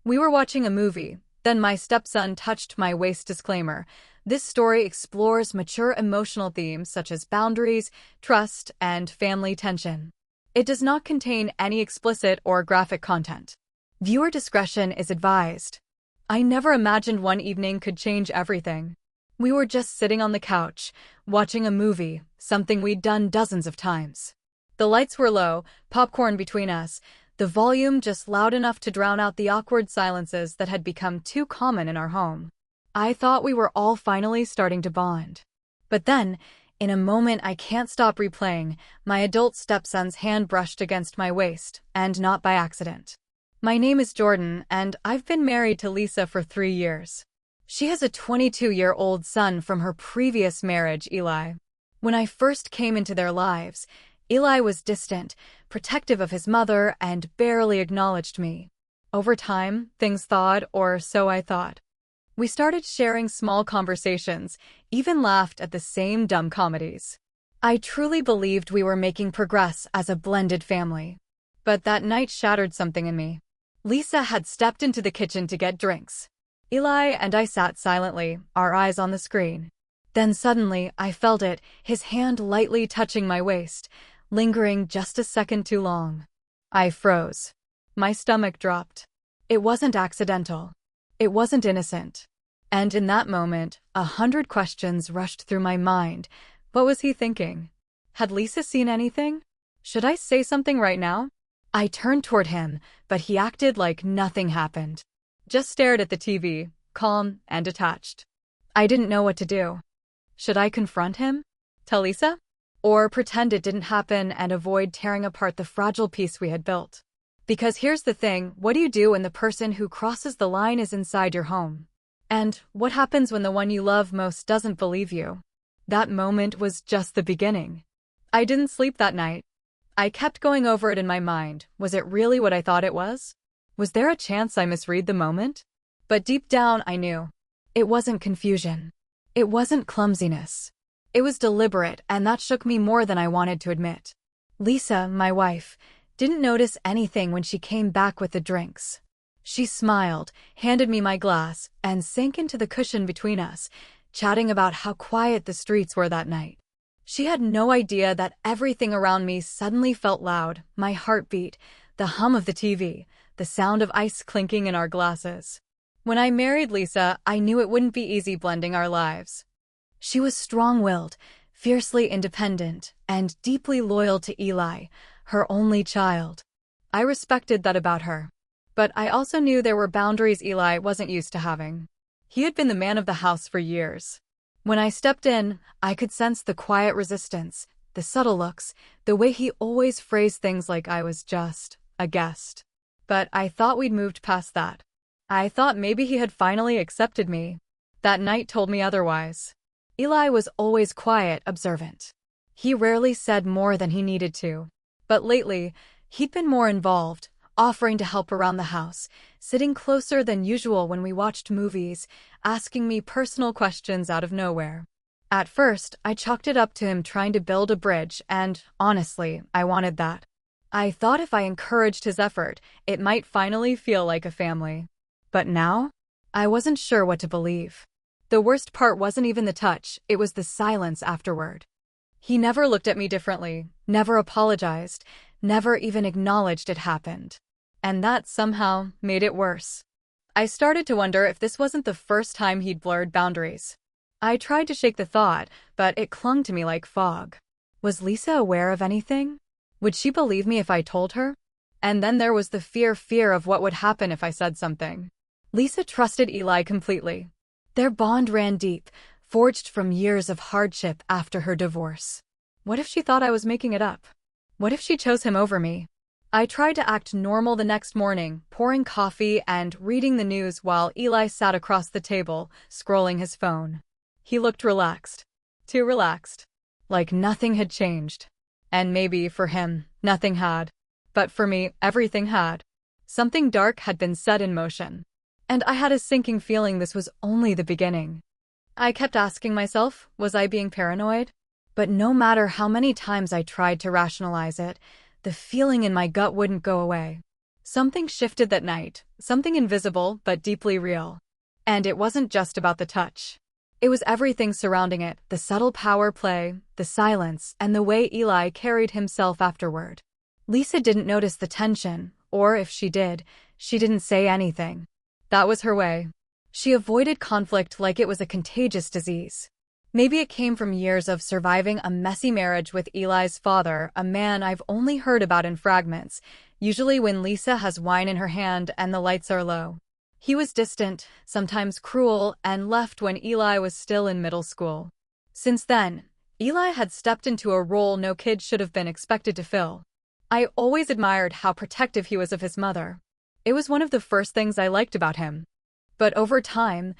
We were watching a movie, then my stepson touched my waist. Disclaimer: this story explores mature emotional themes such as boundaries, trust, and family tension. It does not contain any explicit or graphic content. Viewer discretion is advised. I never imagined one evening could change everything. We were just sitting on the couch, watching a movie, something we'd done dozens of times. The lights were low, popcorn between us, the volume just loud enough to drown out the awkward silences that had become too common in our home. I thought we were all finally starting to bond. But then, in a moment I can't stop replaying, my adult stepson's hand brushed against my waist, and not by accident. My name is Jordan, and I've been married to Lisa for 3 years. She has a 22-year-old son from her previous marriage, Eli. When I first came into their lives, Eli was distant, protective of his mother, and barely acknowledged me. Over time, things thawed, or so I thought. We started sharing small conversations, even laughed at the same dumb comedies. I truly believed we were making progress as a blended family. But that night shattered something in me. Lisa had stepped into the kitchen to get drinks. Eli and I sat silently, our eyes on the screen. Then suddenly, I felt it, his hand lightly touching my waist, lingering just a second too long. I froze. My stomach dropped. It wasn't accidental. It wasn't innocent. And in that moment, 100 questions rushed through my mind. What was he thinking? Had Lisa seen anything? Should I say something right now? I turned toward him, but he acted like nothing happened. Just stared at the TV, calm and detached. I didn't know what to do. Should I confront him? Tell Lisa? Or pretend it didn't happen and avoid tearing apart the fragile piece we had built? Because here's the thing, what do you do when the person who crosses the line is inside your home? And what happens when the one you love most doesn't believe you? That moment was just the beginning. I didn't sleep that night. I kept going over it in my mind. Was it really what I thought it was? Was there a chance I misread the moment? But deep down, I knew. It wasn't confusion. It wasn't clumsiness. It was deliberate, and that shook me more than I wanted to admit. Lisa, my wife, didn't notice anything when she came back with the drinks. She smiled, handed me my glass, and sank into the cushion between us, chatting about how quiet the streets were that night. She had no idea that everything around me suddenly felt loud, my heartbeat, the hum of the TV, the sound of ice clinking in our glasses. When I married Lisa, I knew it wouldn't be easy blending our lives. She was strong-willed, fiercely independent, and deeply loyal to Eli, her only child. I respected that about her. But I also knew there were boundaries Eli wasn't used to having. He had been the man of the house for years. When I stepped in, I could sense the quiet resistance, the subtle looks, the way he always phrased things like I was just a guest. But I thought we'd moved past that. I thought maybe he had finally accepted me. That night told me otherwise. Eli was always quiet, observant. He rarely said more than he needed to. But lately, he'd been more involved, offering to help around the house, sitting closer than usual when we watched movies, asking me personal questions out of nowhere. At first, I chalked it up to him trying to build a bridge, and, honestly, I wanted that. I thought if I encouraged his effort, it might finally feel like a family. But now, I wasn't sure what to believe. The worst part wasn't even the touch, it was the silence afterward. He never looked at me differently, never apologized, never even acknowledged it happened. And that somehow made it worse. I started to wonder if this wasn't the first time he'd blurred boundaries. I tried to shake the thought, but it clung to me like fog. Was Lisa aware of anything? Would she believe me if I told her? And then there was the fear of what would happen if I said something. Lisa trusted Eli completely. Their bond ran deep, forged from years of hardship after her divorce. What if she thought I was making it up? What if she chose him over me? I tried to act normal the next morning, pouring coffee and reading the news while Eli sat across the table, scrolling his phone. He looked relaxed. Too relaxed. Like nothing had changed. And maybe, for him, nothing had. But for me, everything had. Something dark had been set in motion. And I had a sinking feeling this was only the beginning. I kept asking myself, was I being paranoid? But no matter how many times I tried to rationalize it, the feeling in my gut wouldn't go away. Something shifted that night, something invisible but deeply real. And it wasn't just about the touch. It was everything surrounding it, the subtle power play, the silence, and the way Eli carried himself afterward. Lisa didn't notice the tension, or if she did, she didn't say anything. That was her way. She avoided conflict like it was a contagious disease. Maybe it came from years of surviving a messy marriage with Eli's father, a man I've only heard about in fragments, usually when Lisa has wine in her hand and the lights are low. He was distant, sometimes cruel, and left when Eli was still in middle school. Since then, Eli had stepped into a role no kid should have been expected to fill. I always admired how protective he was of his mother. It was one of the first things I liked about him. But over time,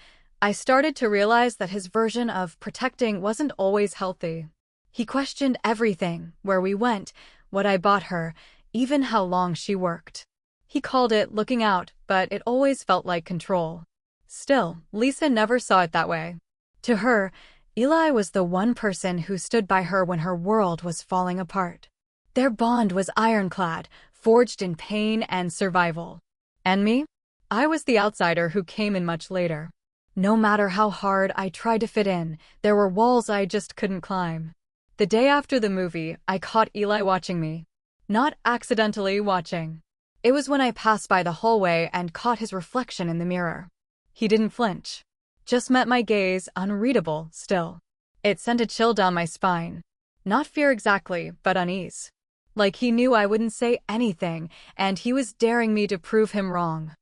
I started to realize that his version of protecting wasn't always healthy. He questioned everything, where we went, what I bought her, even how long she worked. He called it looking out, but it always felt like control. Still, Lisa never saw it that way. To her, Eli was the one person who stood by her when her world was falling apart. Their bond was ironclad, forged in pain and survival. And me? I was the outsider who came in much later. No matter how hard I tried to fit in, there were walls I just couldn't climb. The day after the movie, I caught Eli watching me. Not accidentally watching. It was when I passed by the hallway and caught his reflection in the mirror. He didn't flinch. Just met my gaze, unreadable, still. It sent a chill down my spine. Not fear exactly, but unease. Like he knew I wouldn't say anything, and he was daring me to prove him wrong.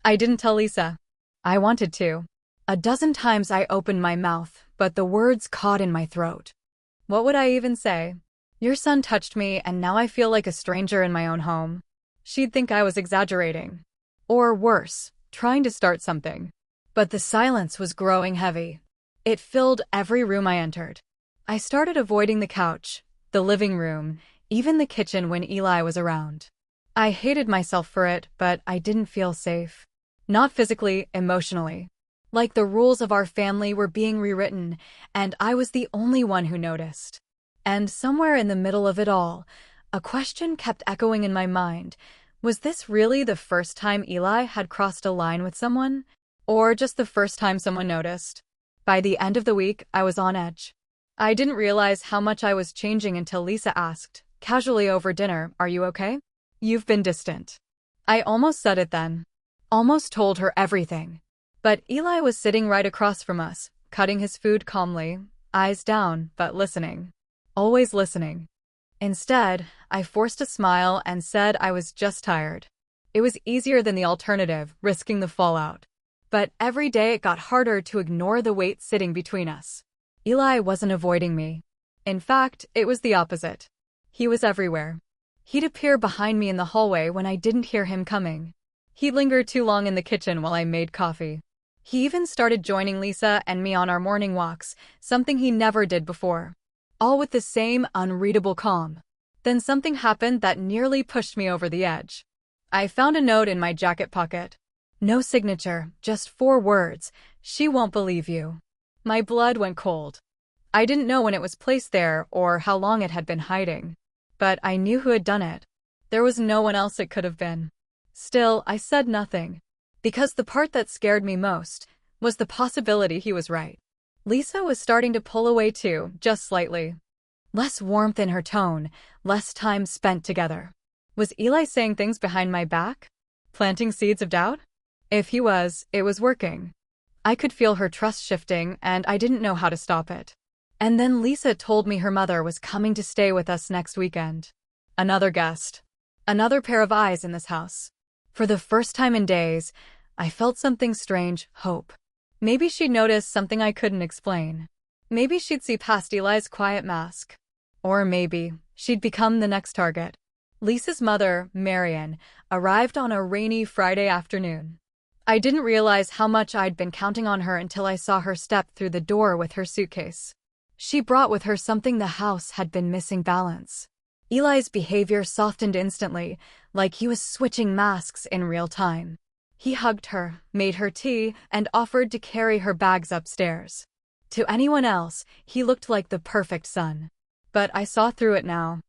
I didn't tell Lisa. I wanted to. A dozen times I opened my mouth, but the words caught in my throat. What would I even say? Your son touched me, and now I feel like a stranger in my own home. She'd think I was exaggerating. Or worse, trying to start something. But the silence was growing heavy. It filled every room I entered. I started avoiding the couch, the living room, even the kitchen when Eli was around. I hated myself for it, but I didn't feel safe. Not physically, emotionally. Like the rules of our family were being rewritten, and I was the only one who noticed. And somewhere in the middle of it all, a question kept echoing in my mind. Was this really the first time Eli had crossed a line with someone? Or just the first time someone noticed? By the end of the week, I was on edge. I didn't realize how much I was changing until Lisa asked, casually over dinner, "Are you okay? You've been distant." I almost said it then. Almost told her everything. But Eli was sitting right across from us, cutting his food calmly, eyes down, but listening. Always listening. Instead, I forced a smile and said I was just tired. It was easier than the alternative, risking the fallout. But every day it got harder to ignore the weight sitting between us. Eli wasn't avoiding me. In fact, it was the opposite. He was everywhere. He'd appear behind me in the hallway when I didn't hear him coming. He'd linger too long in the kitchen while I made coffee. He even started joining Lisa and me on our morning walks, something he never did before. All with the same unreadable calm. Then something happened that nearly pushed me over the edge. I found a note in my jacket pocket. No signature, just 4 words, "She won't believe you." My blood went cold. I didn't know when it was placed there or how long it had been hiding. But I knew who had done it. There was no one else it could have been. Still, I said nothing. Because the part that scared me most was the possibility he was right. Lisa was starting to pull away too, just slightly. Less warmth in her tone, less time spent together. Was Eli saying things behind my back? Planting seeds of doubt? If he was, it was working. I could feel her trust shifting, and I didn't know how to stop it. And then Lisa told me her mother was coming to stay with us next weekend. Another guest. Another pair of eyes in this house. For the first time in days, I felt something strange, hope. Maybe she'd notice something I couldn't explain. Maybe she'd see past Eli's quiet mask. Or maybe she'd become the next target. Lisa's mother, Marian, arrived on a rainy Friday afternoon. I didn't realize how much I'd been counting on her until I saw her step through the door with her suitcase. She brought with her something the house had been missing: balance. Eli's behavior softened instantly, like he was switching masks in real time. He hugged her, made her tea, and offered to carry her bags upstairs. To anyone else, he looked like the perfect son. But I saw through it now.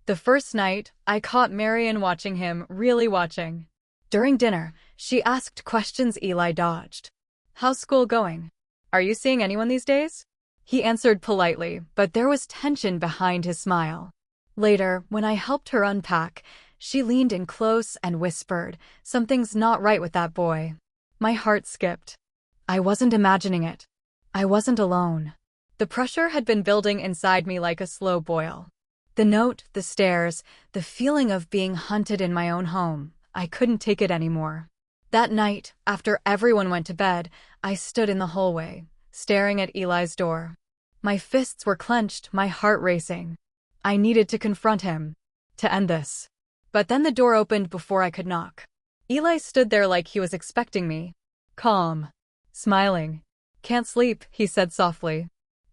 The first night, I caught Marian watching him, really watching. During dinner, she asked questions Eli dodged. How's school going? Are you seeing anyone these days? He answered politely, but there was tension behind his smile. Later, when I helped her unpack, she leaned in close and whispered, "Something's not right with that boy." My heart skipped. I wasn't imagining it. I wasn't alone. The pressure had been building inside me like a slow boil. The note, the stares, the feeling of being hunted in my own home. I couldn't take it anymore. That night, after everyone went to bed, I stood in the hallway, staring at Eli's door. My fists were clenched, my heart racing. I needed to confront him, to end this. But then the door opened before I could knock. Eli stood there like he was expecting me. Calm. Smiling. "Can't sleep," he said softly.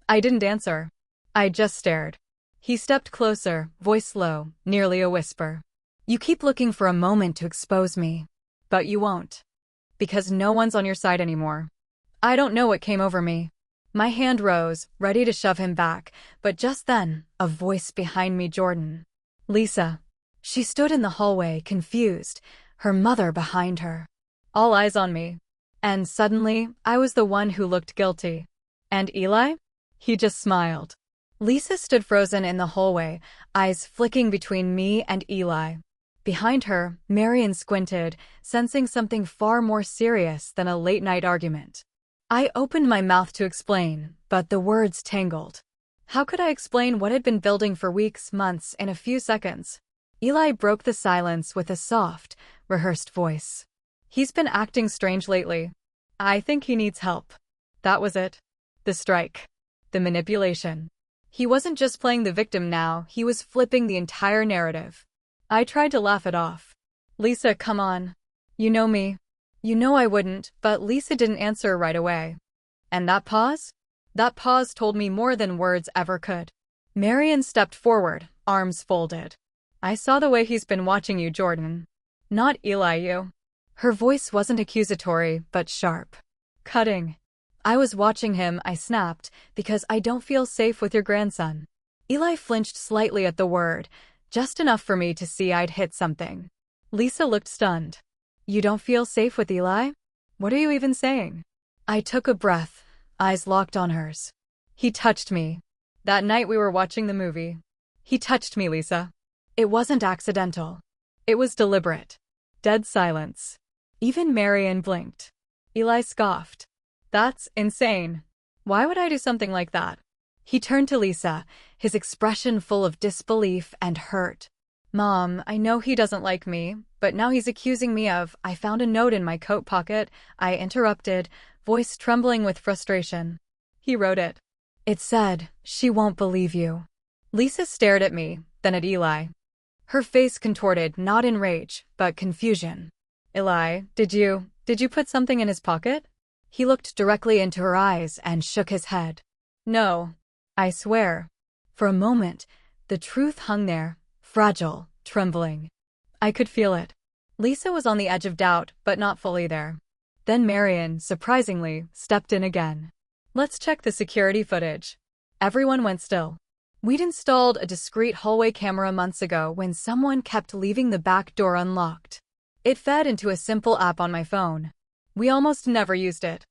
I didn't answer. I just stared. He stepped closer, voice low, nearly a whisper. "You keep looking for a moment to expose me. But you won't. Because no one's on your side anymore." I don't know what came over me. My hand rose, ready to shove him back, but just then, a voice behind me, "Jordan." "Lisa." She stood in the hallway, confused, her mother behind her. All eyes on me. And suddenly, I was the one who looked guilty. "And Eli?" He just smiled. Lisa stood frozen in the hallway, eyes flicking between me and Eli. Behind her, Marion squinted, sensing something far more serious than a late-night argument. I opened my mouth to explain, but the words tangled. How could I explain what had been building for weeks, months, in a few seconds? Eli broke the silence with a soft, rehearsed voice. "He's been acting strange lately. I think he needs help." That was it. The strike. The manipulation. He wasn't just playing the victim now, he was flipping the entire narrative. I tried to laugh it off. "Lisa, come on. You know me." "You know I wouldn't," but Lisa didn't answer right away. And that pause? That pause told me more than words ever could. Marion stepped forward, arms folded. "I saw the way he's been watching you, Jordan. Not Eli, you." Her voice wasn't accusatory, but sharp. Cutting. "I was watching him," I snapped, "because I don't feel safe with your grandson." Eli flinched slightly at the word, just enough for me to see I'd hit something. Lisa looked stunned. "You don't feel safe with Eli? What are you even saying?" I took a breath, eyes locked on hers. "He touched me. That night we were watching the movie. He touched me, Lisa. It wasn't accidental. It was deliberate." Dead silence. Even Marion blinked. Eli scoffed. "That's insane. Why would I do something like that?" He turned to Lisa, his expression full of disbelief and hurt. "Mom, I know he doesn't like me, but now he's accusing me of—" I found a note in my coat pocket, I interrupted, voice trembling with frustration. He wrote it. It said, "She won't believe you." Lisa stared at me, then at Eli. Her face contorted, not in rage, but confusion. "Eli, did you put something in his pocket?" He looked directly into her eyes and shook his head. "No. I swear." For a moment, the truth hung there, fragile, trembling. I could feel it. Lisa was on the edge of doubt, but not fully there. Then Marion, surprisingly, stepped in again. "Let's check the security footage." Everyone went still. We'd installed a discreet hallway camera months ago when someone kept leaving the back door unlocked. It fed into a simple app on my phone. We almost never used it.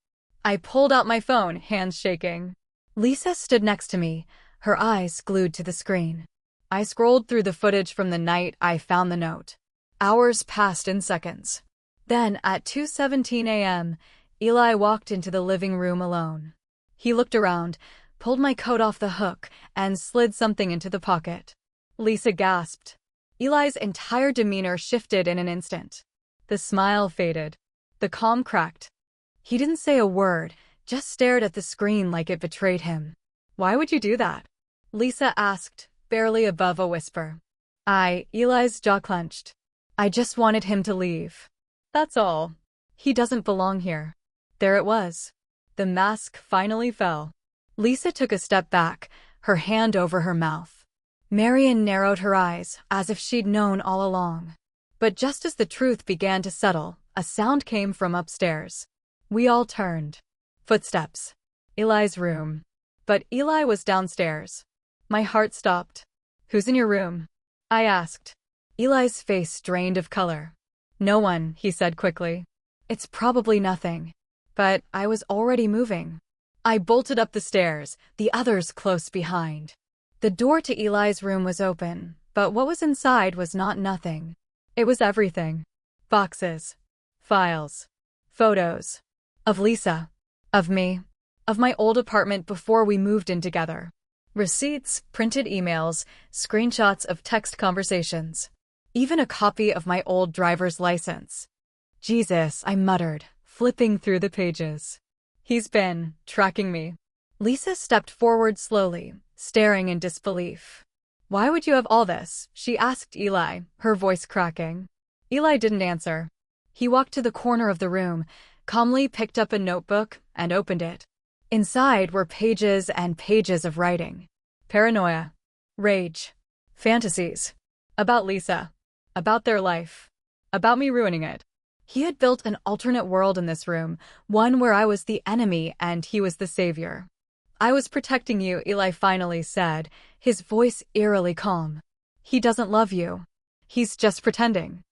I pulled out my phone, hands shaking. Lisa stood next to me, her eyes glued to the screen. I scrolled through the footage from the night I found the note. Hours passed in seconds. Then, at 2:17 a.m., Eli walked into the living room alone. He looked around, pulled my coat off the hook, and slid something into the pocket. Lisa gasped. Eli's entire demeanor shifted in an instant. The smile faded. The calm cracked. He didn't say a word, just stared at the screen like it betrayed him. "Why would you do that?" Lisa asked, barely above a whisper. Eli's jaw clenched. "I just wanted him to leave. That's all. He doesn't belong here." There it was. The mask finally fell. Lisa took a step back, her hand over her mouth. Marion narrowed her eyes, as if she'd known all along. But just as the truth began to settle, a sound came from upstairs. We all turned. Footsteps. Eli's room. But Eli was downstairs. My heart stopped. "Who's in your room?" I asked. Eli's face drained of color. No one, he said quickly. It's probably nothing. But I was already moving. I bolted up the stairs, the others close behind. The door to Eli's room was open, but what was inside was not nothing. It was everything. Boxes. Files. Photos. Of Lisa. Of me. Of my old apartment before we moved in together. Receipts, printed emails, screenshots of text conversations. Even a copy of my old driver's license. Jesus, I muttered, flipping through the pages. He's been tracking me. Lisa stepped forward slowly, staring in disbelief. Why would you have all this? She asked Eli, her voice cracking. Eli didn't answer. He walked to the corner of the room, calmly picked up a notebook, and opened it. Inside were pages and pages of writing. Paranoia. Rage. Fantasies. About Lisa. About their life. About me ruining it. He had built an alternate world in this room, one where I was the enemy and he was the savior. I was protecting you, Eli finally said, his voice eerily calm. He doesn't love you. He's just pretending.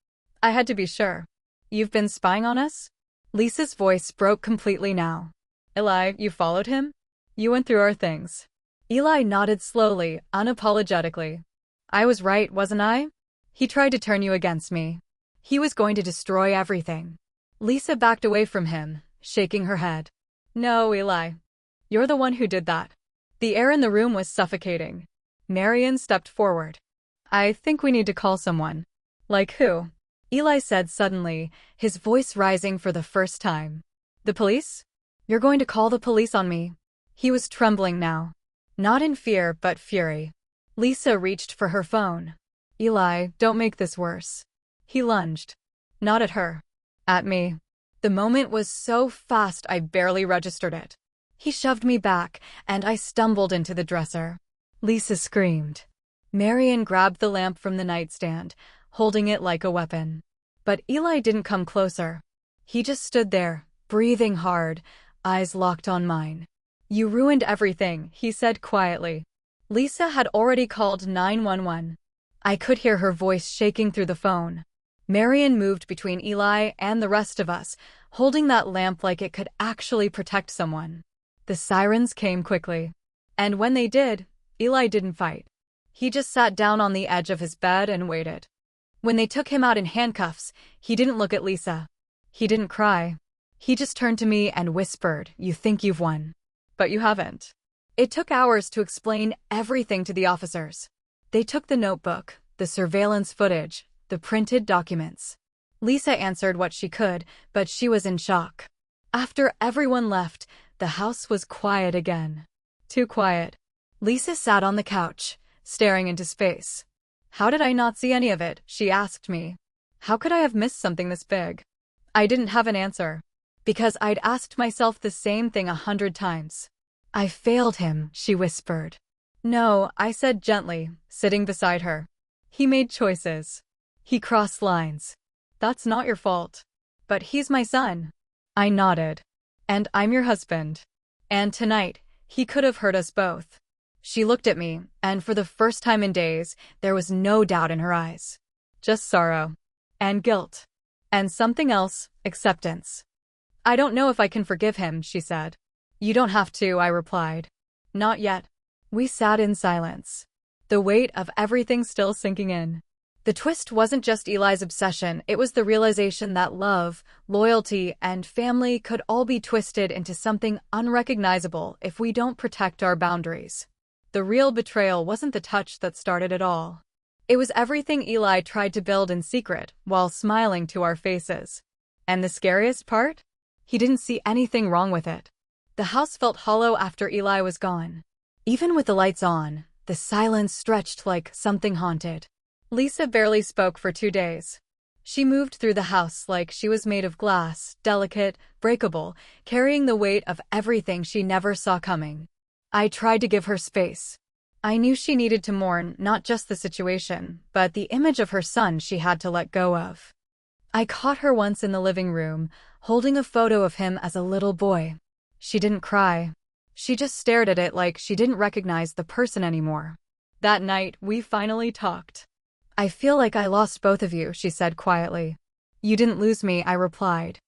I had to be sure. You've been spying on us? Lisa's voice broke completely now. Eli, you followed him? You went through our things. Eli nodded slowly, unapologetically. I was right, wasn't I? He tried to turn you against me. He was going to destroy everything. Lisa backed away from him, shaking her head. No, Eli. You're the one who did that. The air in the room was suffocating. Marion stepped forward. I think we need to call someone. Like who? Eli said suddenly, his voice rising for the first time. The police? You're going to call the police on me. He was trembling now. Not in fear, but fury. Lisa reached for her phone. Eli, don't make this worse. He lunged. Not at her. At me. The moment was so fast I barely registered it. He shoved me back, and I stumbled into the dresser. Lisa screamed. Marion grabbed the lamp from the nightstand, holding it like a weapon. But Eli didn't come closer. He just stood there, breathing hard, eyes locked on mine. You ruined everything, he said quietly. Lisa had already called 911. I could hear her voice shaking through the phone. Marion moved between Eli and the rest of us, holding that lamp like it could actually protect someone. The sirens came quickly. And when they did, Eli didn't fight. He just sat down on the edge of his bed and waited. When they took him out in handcuffs, he didn't look at Lisa. He didn't cry. He just turned to me and whispered, "You think you've won. But you haven't." It took hours to explain everything to the officers. They took the notebook, the surveillance footage, the printed documents. Lisa answered what she could, but she was in shock. After everyone left, the house was quiet again. Too quiet. Lisa sat on the couch, staring into space. How did I not see any of it? She asked me. How could I have missed something this big? I didn't have an answer. Because I'd asked myself the same thing 100 times. I failed him, she whispered. No, I said gently, sitting beside her. He made choices. He crossed lines. That's not your fault. But he's my son. I nodded. And I'm your husband. And tonight, he could have hurt us both. She looked at me, and for the first time in days, there was no doubt in her eyes. Just sorrow. And guilt. And something else, acceptance. I don't know if I can forgive him, she said. You don't have to, I replied. Not yet. We sat in silence. The weight of everything still sinking in. The twist wasn't just Eli's obsession, it was the realization that love, loyalty, and family could all be twisted into something unrecognizable if we don't protect our boundaries. The real betrayal wasn't the touch that started it all. It was everything Eli tried to build in secret, while smiling to our faces. And the scariest part? He didn't see anything wrong with it. The house felt hollow after Eli was gone. Even with the lights on, the silence stretched like something haunted. Lisa barely spoke for 2 days. She moved through the house like she was made of glass, delicate, breakable, carrying the weight of everything she never saw coming. I tried to give her space. I knew she needed to mourn not just the situation, but the image of her son she had to let go of. I caught her once in the living room, holding a photo of him as a little boy. She didn't cry. She just stared at it like she didn't recognize the person anymore. That night, we finally talked. I feel like I lost both of you, she said quietly. You didn't lose me, I replied.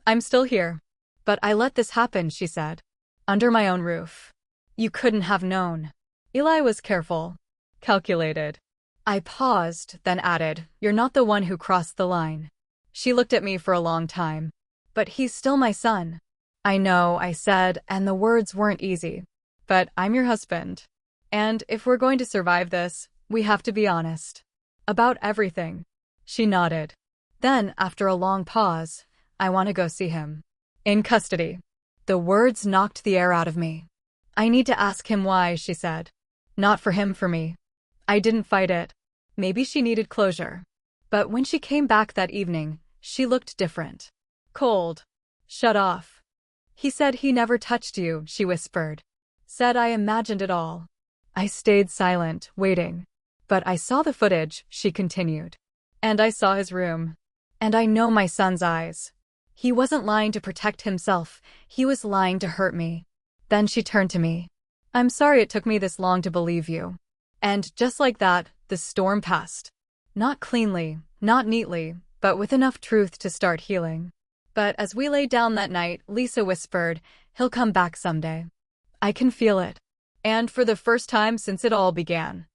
I'm still here. But I let this happen, she said. Under my own roof. You couldn't have known. Eli was careful. Calculated. I paused, then added, You're not the one who crossed the line. She looked at me for a long time. But he's still my son. I know, I said, and the words weren't easy. But I'm your husband. And if we're going to survive this, we have to be honest. About everything. She nodded. Then, after a long pause, I want to go see him. In custody. The words knocked the air out of me. I need to ask him why, she said. Not for him, for me. I didn't fight it. Maybe she needed closure. But when she came back that evening, she looked different. Cold. Shut off. He said he never touched you, she whispered. Said I imagined it all. I stayed silent, waiting. But I saw the footage, she continued. And I saw his room. And I know my son's eyes. He wasn't lying to protect himself, he was lying to hurt me. Then she turned to me. I'm sorry it took me this long to believe you. And just like that, the storm passed. Not cleanly, not neatly, but with enough truth to start healing. But as we lay down that night, Lisa whispered, He'll come back someday. I can feel it. And for the first time since it all began.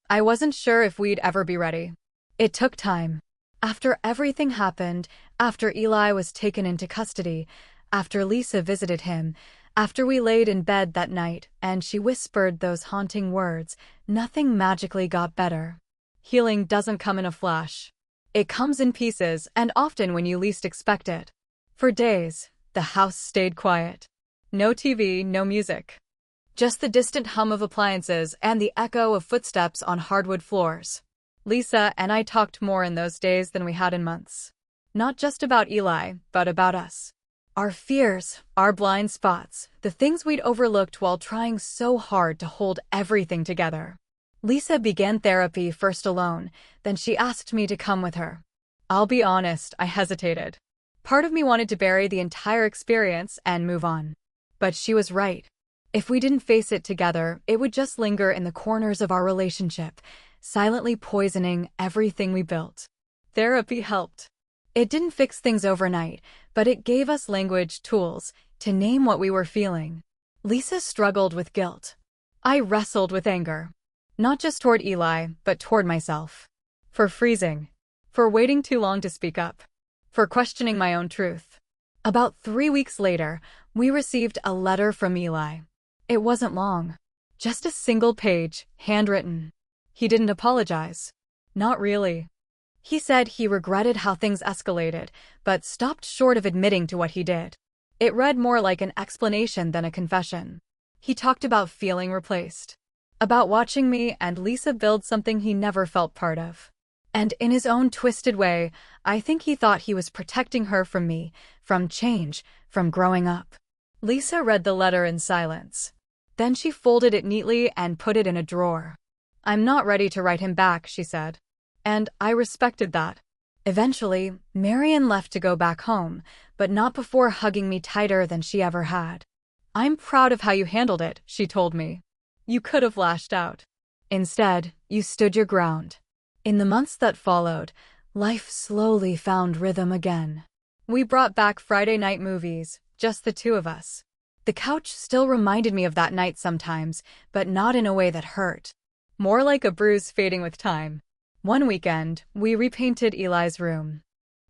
I wasn't sure if we'd ever be ready. It took time. After everything happened, after Eli was taken into custody, after Lisa visited him, after we laid in bed that night and she whispered those haunting words, nothing magically got better. Healing doesn't come in a flash. It comes in pieces and often when you least expect it. For days, the house stayed quiet. No TV, no music. Just the distant hum of appliances and the echo of footsteps on hardwood floors. Lisa and I talked more in those days than we had in months. Not just about Eli, but about us. Our fears, our blind spots, the things we'd overlooked while trying so hard to hold everything together. Lisa began therapy first alone, then she asked me to come with her. I'll be honest, I hesitated. Part of me wanted to bury the entire experience and move on. But she was right. If we didn't face it together, it would just linger in the corners of our relationship, silently poisoning everything we built. Therapy helped. It didn't fix things overnight, but it gave us language, tools, to name what we were feeling. Lisa struggled with guilt. I wrestled with anger. Not just toward Eli, but toward myself. For freezing. For waiting too long to speak up. For questioning my own truth. About 3 weeks later, we received a letter from Eli. It wasn't long. Just a single page, handwritten. He didn't apologize. Not really. He said he regretted how things escalated, but stopped short of admitting to what he did. It read more like an explanation than a confession. He talked about feeling replaced. About watching me and Lisa build something he never felt part of. And in his own twisted way, I think he thought he was protecting her from me, from change, from growing up. Lisa read the letter in silence. Then she folded it neatly and put it in a drawer. I'm not ready to write him back, she said. And I respected that. Eventually, Marian left to go back home, but not before hugging me tighter than she ever had. I'm proud of how you handled it, she told me. You could have lashed out. Instead, you stood your ground. In the months that followed, life slowly found rhythm again. We brought back Friday night movies, just the two of us. The couch still reminded me of that night sometimes, but not in a way that hurt. More like a bruise fading with time. One weekend, we repainted Eli's room.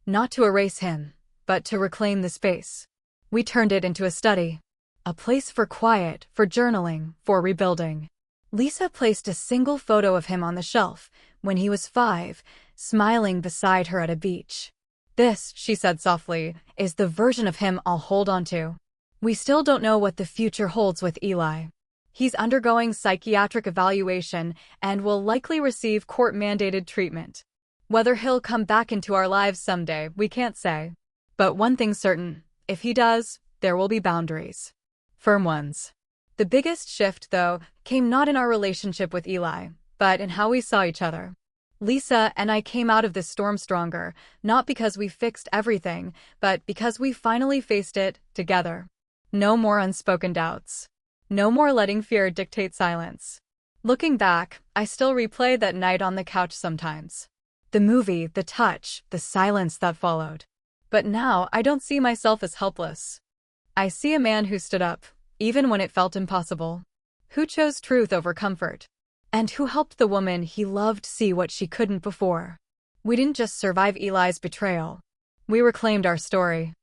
Not to erase him, but to reclaim the space. We turned it into a study. A place for quiet, for journaling, for rebuilding. Lisa placed a single photo of him on the shelf when he was 5, smiling beside her at a beach. This, she said softly, is the version of him I'll hold on to. We still don't know what the future holds with Eli. He's undergoing psychiatric evaluation and will likely receive court-mandated treatment. Whether he'll come back into our lives someday, we can't say. But one thing's certain, if he does, there will be boundaries. Firm ones. The biggest shift, though, came not in our relationship with Eli, but in how we saw each other. Lisa and I came out of this storm stronger, not because we fixed everything, but because we finally faced it together. No more unspoken doubts. No more letting fear dictate silence. Looking back, I still replay that night on the couch sometimes. The movie, the touch, the silence that followed. But now I don't see myself as helpless. I see a man who stood up, even when it felt impossible, who chose truth over comfort, and who helped the woman he loved see what she couldn't before. We didn't just survive Eli's betrayal. We reclaimed our story.